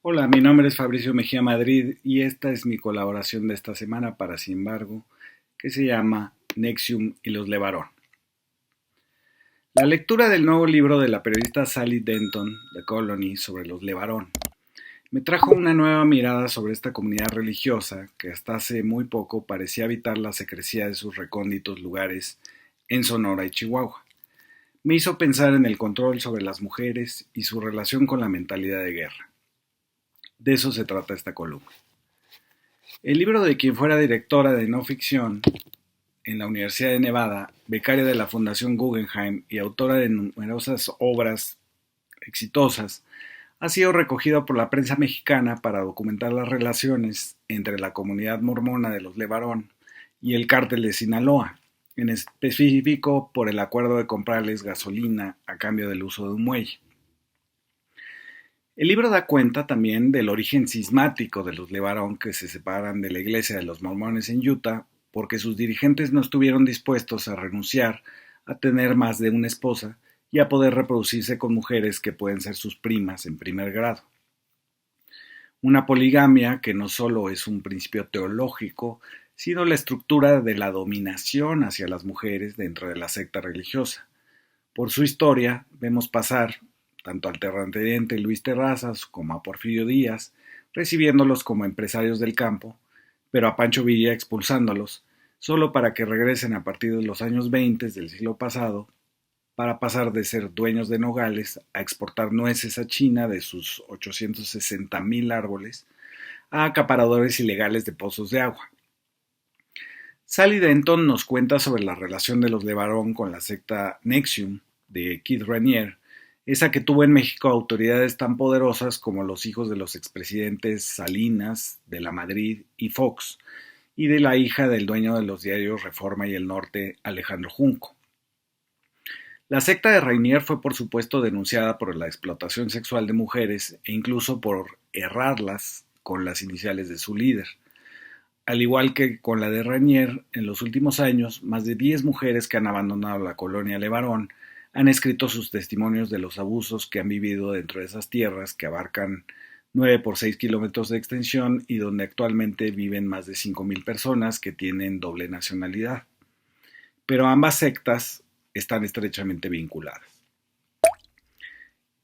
Hola, mi nombre es Fabricio Mejía Madrid y esta es mi colaboración de esta semana para Sin embargo, que se llama Nexium y los Levarón. La lectura del nuevo libro de la periodista Sally Denton, The Colony, sobre los Levarón, me trajo una nueva mirada sobre esta comunidad religiosa que hasta hace muy poco parecía habitar la secrecía de sus recónditos lugares en Sonora y Chihuahua. Me hizo pensar en el control sobre las mujeres y su relación con la mentalidad de guerra. De eso se trata esta columna. El libro de quien fuera directora de no ficción en la Universidad de Nevada, becaria de la Fundación Guggenheim y autora de numerosas obras exitosas, ha sido recogido por la prensa mexicana para documentar las relaciones entre la comunidad mormona de los Levarón y el cártel de Sinaloa, en específico por el acuerdo de comprarles gasolina a cambio del uso de un muelle. El libro da cuenta también del origen cismático de los Levarón que se separan de la iglesia de los mormones en Utah porque sus dirigentes no estuvieron dispuestos a renunciar a tener más de una esposa y a poder reproducirse con mujeres que pueden ser sus primas en primer grado. Una poligamia que no solo es un principio teológico, sino la estructura de la dominación hacia las mujeres dentro de la secta religiosa. Por su historia, vemos pasar tanto al terrateniente Luis Terrazas como a Porfirio Díaz, recibiéndolos como empresarios del campo, pero a Pancho Villa expulsándolos, solo para que regresen a partir de los años 20 del siglo pasado, para pasar de ser dueños de nogales a exportar nueces a China de sus 860,000 árboles, a acaparadores ilegales de pozos de agua. Sally Denton nos cuenta sobre la relación de los Levarón con la secta Nexium de Keith Raniere, esa que tuvo en México autoridades tan poderosas como los hijos de los expresidentes Salinas, de la Madrid y Fox, y de la hija del dueño de los diarios Reforma y El Norte, Alejandro Junco. La secta de Rainier fue por supuesto denunciada por la explotación sexual de mujeres e incluso por errarlas con las iniciales de su líder. Al igual que con la de Rainier, en los últimos años, más de 10 mujeres que han abandonado la colonia Levarón han escrito sus testimonios de los abusos que han vivido dentro de esas tierras que abarcan 9 por 6 kilómetros de extensión y donde actualmente viven más de 5,000 personas que tienen doble nacionalidad. Pero ambas sectas están estrechamente vinculadas.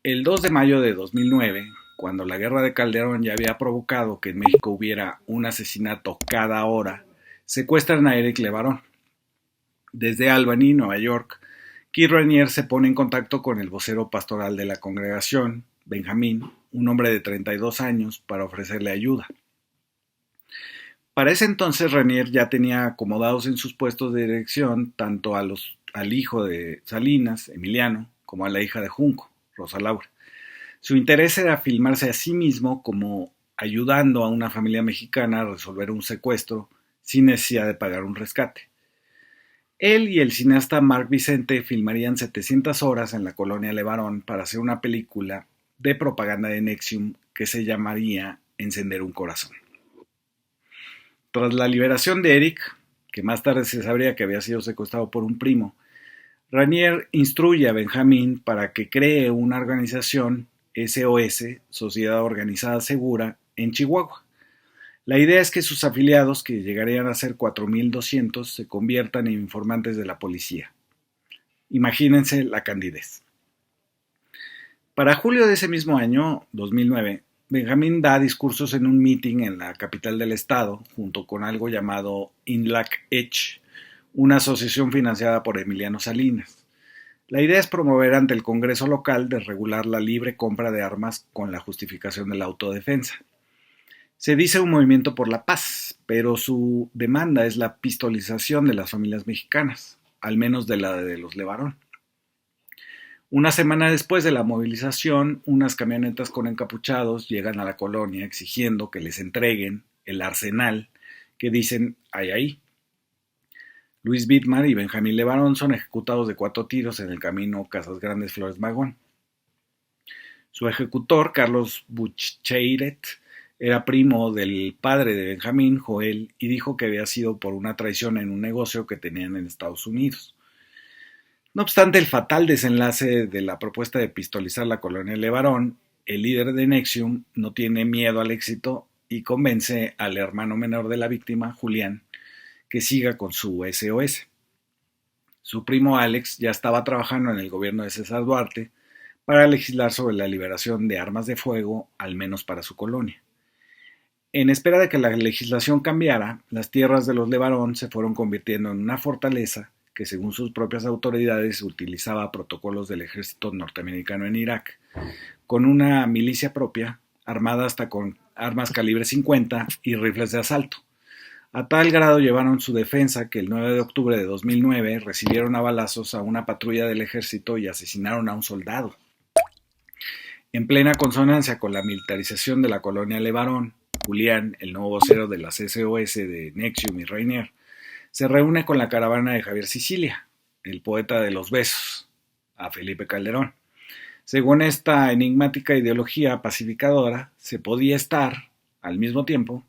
El 2 de mayo de 2009, cuando la guerra de Calderón ya había provocado que en México hubiera un asesinato cada hora, secuestran a Eric Levarón. Desde Albany, Nueva York, Keith Raniere se pone en contacto con el vocero pastoral de la congregación, Benjamín, un hombre de 32 años, para ofrecerle ayuda. Para ese entonces Raniere ya tenía acomodados en sus puestos de dirección tanto al hijo de Salinas, Emiliano, como a la hija de Junco, Rosa Laura. Su interés era filmarse a sí mismo como ayudando a una familia mexicana a resolver un secuestro sin necesidad de pagar un rescate. Él y el cineasta Mark Vicente filmarían 700 horas en la colonia Levarón para hacer una película de propaganda de Nexium que se llamaría Encender un corazón. Tras la liberación de Eric, que más tarde se sabría que había sido secuestrado por un primo, Raniere instruye a Benjamín para que cree una organización SOS, Sociedad Organizada Segura, en Chihuahua. La idea es que sus afiliados, que llegarían a ser 4,200, se conviertan en informantes de la policía. Imagínense la candidez. Para julio de ese mismo año, 2009, Benjamín da discursos en un meeting en la capital del estado, junto con algo llamado INLAC Edge, una asociación financiada por Emiliano Salinas. La idea es promover ante el Congreso local de regular la libre compra de armas con la justificación de la autodefensa. Se dice un movimiento por la paz, pero su demanda es la pistolización de las familias mexicanas, al menos de la de los Levarón. Una semana después de la movilización, unas camionetas con encapuchados llegan a la colonia exigiendo que les entreguen el arsenal que dicen hay ahí. Luis Vidmar y Benjamín Levarón son ejecutados de 4 tiros en el camino Casas Grandes Flores Magón. Su ejecutor, Carlos Bucheiret, era primo del padre de Benjamín, Joel, y dijo que había sido por una traición en un negocio que tenían en Estados Unidos. No obstante el fatal desenlace de la propuesta de pistolizar la colonia Levarón, el líder de NXIVM no tiene miedo al éxito y convence al hermano menor de la víctima, Julián, que siga con su SOS. Su primo Alex ya estaba trabajando en el gobierno de César Duarte para legislar sobre la liberación de armas de fuego, al menos para su colonia. En espera de que la legislación cambiara, las tierras de los Levarón se fueron convirtiendo en una fortaleza que, según sus propias autoridades, utilizaba protocolos del ejército norteamericano en Irak, con una milicia propia, armada hasta con armas calibre 50 y rifles de asalto. A tal grado llevaron su defensa que el 9 de octubre de 2009 recibieron a balazos a una patrulla del ejército y asesinaron a un soldado. En plena consonancia con la militarización de la colonia Levarón, Julián, el nuevo vocero de las SOS de NXIVM y Rainier, se reúne con la caravana de Javier Sicilia, el poeta de los besos, a Felipe Calderón. Según esta enigmática ideología pacificadora, se podía estar, al mismo tiempo,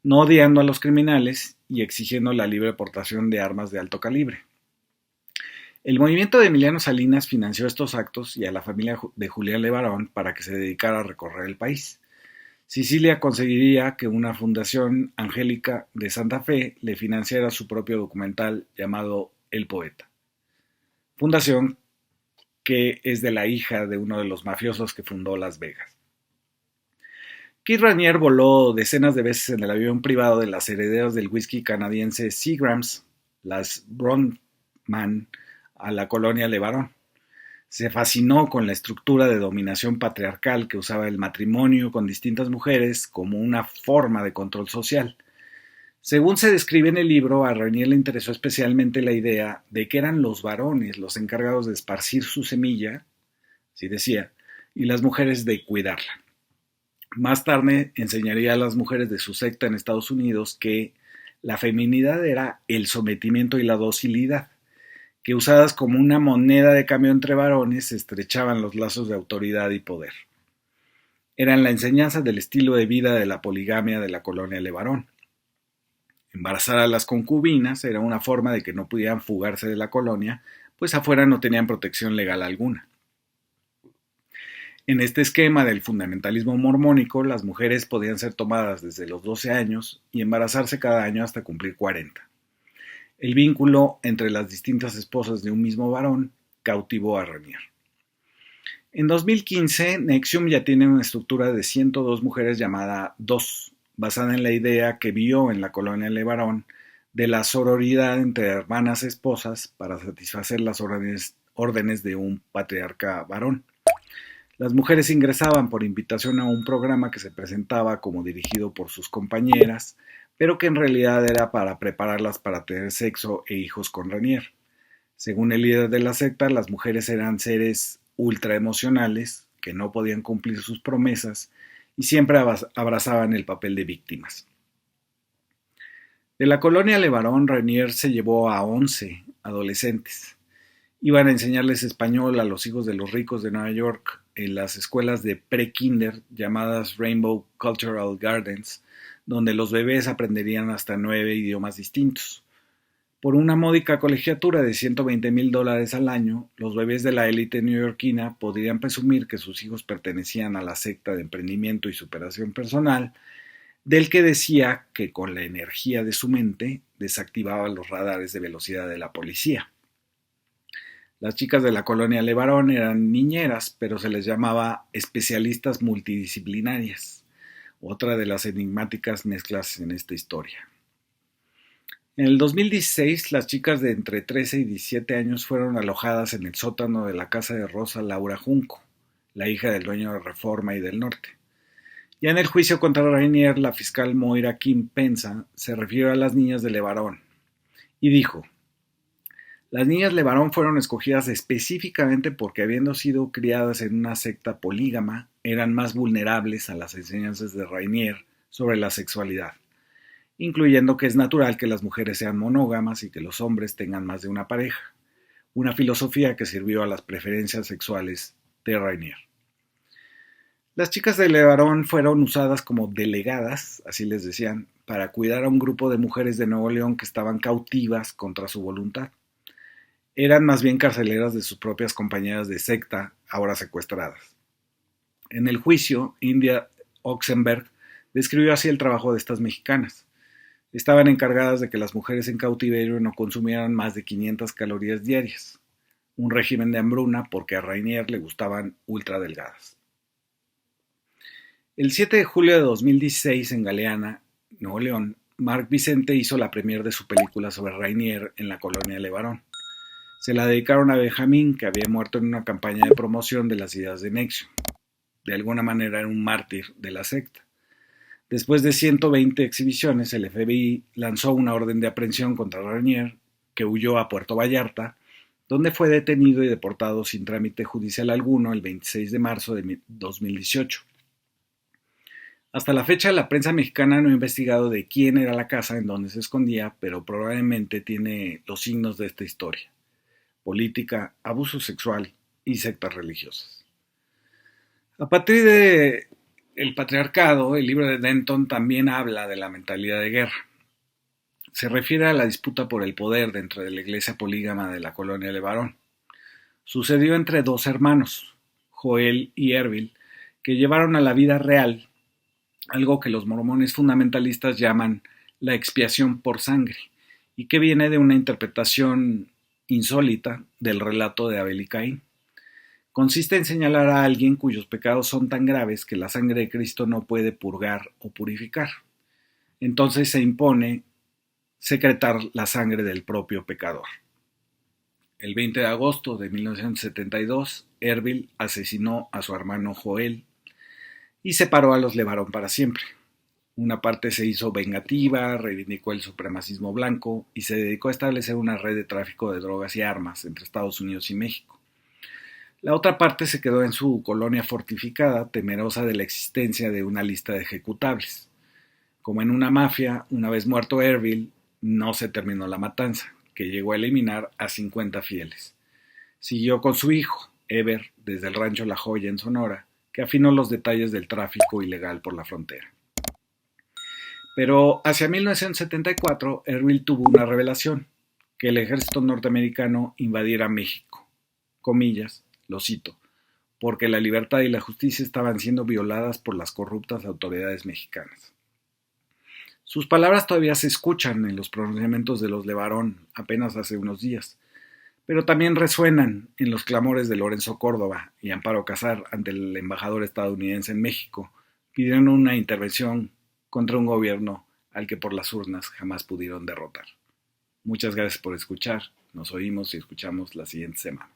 no odiando a los criminales y exigiendo la libre portación de armas de alto calibre. El movimiento de Emiliano Salinas financió estos actos y a la familia de Julián Levarón para que se dedicara a recorrer el país. Sicilia conseguiría que una fundación angélica de Santa Fe le financiara su propio documental llamado El Poeta. Fundación que es de la hija de uno de los mafiosos que fundó Las Vegas. Kit Raniere voló decenas de veces en el avión privado de las herederas del whisky canadiense Seagrams, las Bronfman, a la colonia Levarón. Se fascinó con la estructura de dominación patriarcal que usaba el matrimonio con distintas mujeres como una forma de control social. Según se describe en el libro, a Raniere le interesó especialmente la idea de que eran los varones los encargados de esparcir su semilla, así decía, y las mujeres de cuidarla. Más tarde enseñaría a las mujeres de su secta en Estados Unidos que la feminidad era el sometimiento y la docilidad, que usadas como una moneda de cambio entre varones estrechaban los lazos de autoridad y poder. Eran la enseñanza del estilo de vida de la poligamia de la colonia Levarón. Embarazar a las concubinas era una forma de que no pudieran fugarse de la colonia, pues afuera no tenían protección legal alguna. En este esquema del fundamentalismo mormónico, las mujeres podían ser tomadas desde los 12 años y embarazarse cada año hasta cumplir 40. El vínculo entre las distintas esposas de un mismo varón cautivó a Raniere. En 2015, NXIVM ya tiene una estructura de 102 mujeres llamada DOS, basada en la idea que vio en la colonia Levarón de la sororidad entre hermanas esposas para satisfacer las órdenes de un patriarca varón. Las mujeres ingresaban por invitación a un programa que se presentaba como dirigido por sus compañeras, pero que en realidad era para prepararlas para tener sexo e hijos con Raniere. Según el líder de la secta, las mujeres eran seres ultraemocionales que no podían cumplir sus promesas y siempre abrazaban el papel de víctimas. De la colonia Levarón, Raniere se llevó a 11 adolescentes. Iban a enseñarles español a los hijos de los ricos de Nueva York en las escuelas de pre-kinder llamadas Rainbow Cultural Gardens, donde los bebés aprenderían hasta 9 idiomas distintos. Por una módica colegiatura de $120,000 al año, los bebés de la élite neoyorquina podrían presumir que sus hijos pertenecían a la secta de emprendimiento y superación personal, del que decía que con la energía de su mente desactivaba los radares de velocidad de la policía. Las chicas de la colonia Levarón eran niñeras, pero se les llamaba especialistas multidisciplinarias, otra de las enigmáticas mezclas en esta historia. En el 2016, las chicas de entre 13 y 17 años fueron alojadas en el sótano de la casa de Rosa Laura Junco, la hija del dueño de Reforma y del Norte. Ya en el juicio contra Raniere, la fiscal Moira Kim Pensa se refirió a las niñas de Levarón y dijo: las niñas Levarón fueron escogidas específicamente porque, habiendo sido criadas en una secta polígama, eran más vulnerables a las enseñanzas de Raniere sobre la sexualidad, incluyendo que es natural que las mujeres sean monógamas y que los hombres tengan más de una pareja, una filosofía que sirvió a las preferencias sexuales de Raniere. Las chicas de Levarón fueron usadas como delegadas, así les decían, para cuidar a un grupo de mujeres de Nuevo León que estaban cautivas contra su voluntad. Eran más bien carceleras de sus propias compañeras de secta, ahora secuestradas. En el juicio, India Oxenberg describió así el trabajo de estas mexicanas. Estaban encargadas de que las mujeres en cautiverio no consumieran más de 500 calorías diarias, un régimen de hambruna porque a Rainier le gustaban ultra delgadas. El 7 de julio de 2016 en Galeana, Nuevo León, Marc Vicente hizo la premier de su película sobre Rainier en la colonia Levarón. Se la dedicaron a Benjamín, que había muerto en una campaña de promoción de las ideas de Nexium. De alguna manera era un mártir de la secta. Después de 120 exhibiciones, el FBI lanzó una orden de aprehensión contra Rainier, que huyó a Puerto Vallarta, donde fue detenido y deportado sin trámite judicial alguno el 26 de marzo de 2018. Hasta la fecha, la prensa mexicana no ha investigado de quién era la casa en donde se escondía, pero probablemente tiene los signos de esta historia: política, abuso sexual y sectas religiosas. A partir de El patriarcado, el libro de Denton también habla de la mentalidad de guerra. Se refiere a la disputa por el poder dentro de la iglesia polígama de la colonia Levarón. Sucedió entre dos hermanos, Joel y Erbil, que llevaron a la vida real algo que los mormones fundamentalistas llaman la expiación por sangre, y que viene de una interpretación insólita del relato de Abel y Caín. Consiste en señalar a alguien cuyos pecados son tan graves que la sangre de Cristo no puede purgar o purificar. Entonces se impone secretar la sangre del propio pecador. El 20 de agosto de 1972, Erbil asesinó a su hermano Joel y separó a los Levarón para siempre. Una parte se hizo vengativa, reivindicó el supremacismo blanco y se dedicó a establecer una red de tráfico de drogas y armas entre Estados Unidos y México. La otra parte se quedó en su colonia fortificada, temerosa de la existencia de una lista de ejecutables. Como en una mafia, una vez muerto Erbil, no se terminó la matanza, que llegó a eliminar a 50 fieles. Siguió con su hijo, Eber, desde el rancho La Joya en Sonora, que afinó los detalles del tráfico ilegal por la frontera. Pero hacia 1974, Erbil tuvo una revelación: que el ejército norteamericano invadiera México. Comillas, lo cito, porque la libertad y la justicia estaban siendo violadas por las corruptas autoridades mexicanas. Sus palabras todavía se escuchan en los pronunciamientos de los Levarón apenas hace unos días, pero también resuenan en los clamores de Lorenzo Córdoba y Amparo Casar ante el embajador estadounidense en México, pidiendo una intervención contra un gobierno al que por las urnas jamás pudieron derrotar. Muchas gracias por escuchar. Nos oímos y escuchamos la siguiente semana.